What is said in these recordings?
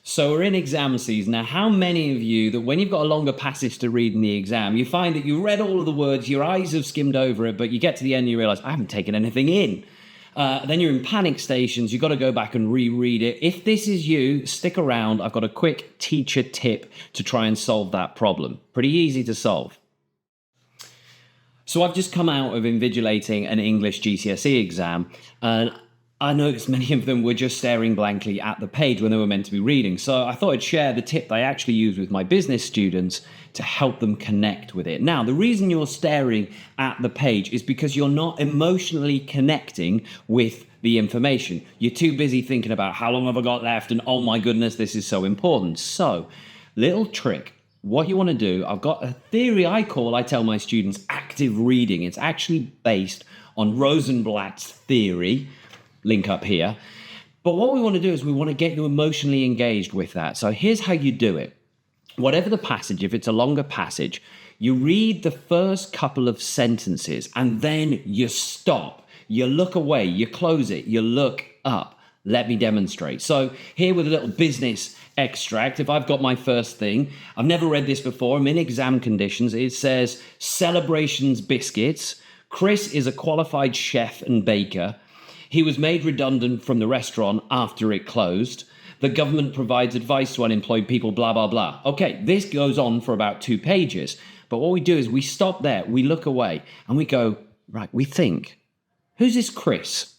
So we're in exam season. Now, how many of you that when you've got a longer passage to read in the exam, you find that you read all of the words, your eyes have skimmed over it, but you get to the end and you realize, I haven't taken anything in. Then you're in panic stations. You've got to go back and reread it. If this is you, stick around. I've got a quick teacher tip to try and solve that problem. Pretty easy to solve. So I've just come out of invigilating an English GCSE exam, and I noticed many of them were just staring blankly at the page when they were meant to be reading. So I thought I'd share the tip that I actually use with my business students to help them connect with it. Now, the reason you're staring at the page is because you're not emotionally connecting with the information. You're too busy thinking about how long have I got left and oh my goodness, this is so important. So, little trick. What you want to do, I've got a theory I tell my students active reading. It's actually based on Rosenblatt's theory. Link up here. But what we want to do is we want to get you emotionally engaged with that. So here's how you do it. Whatever the passage, if it's a longer passage, you read the first couple of sentences and then you stop. You look away, you close it, you look up. Let me demonstrate. So here with a little business extract, if I've got my first thing, I've never read this before, I'm in exam conditions, it says Celebrations Biscuits. Chris is a qualified chef and baker. He was made redundant from the restaurant after it closed. The government provides advice to unemployed people, blah, blah, blah. Okay, this goes on for about 2 pages. But what we do is we stop there, we look away, and we go, right, we think, who's this Chris?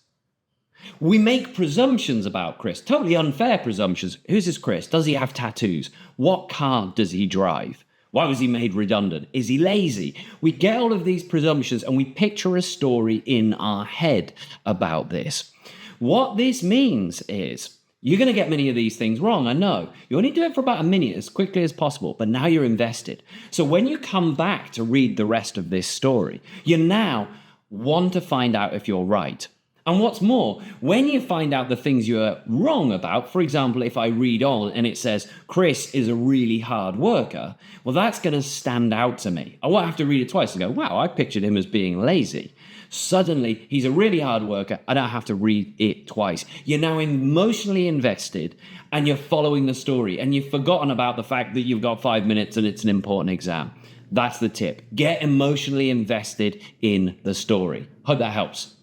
We make presumptions about Chris, totally unfair presumptions. Who's this Chris? Does he have tattoos? What car does he drive? Why was he made redundant? Is he lazy? We get all of these presumptions and we picture a story in our head about this. What this means is you're going to get many of these things wrong, I know. You only do it for about a minute as quickly as possible, but now you're invested. So when you come back to read the rest of this story, you now want to find out if you're right. And what's more, when you find out the things you're wrong about, for example, if I read on and it says, Chris is a really hard worker, well, that's going to stand out to me. I won't have to read it twice and go, wow, I pictured him as being lazy. Suddenly, he's a really hard worker. I don't have to read it twice. You're now emotionally invested and you're following the story and you've forgotten about the fact that you've got 5 minutes and it's an important exam. That's the tip. Get emotionally invested in the story. Hope that helps.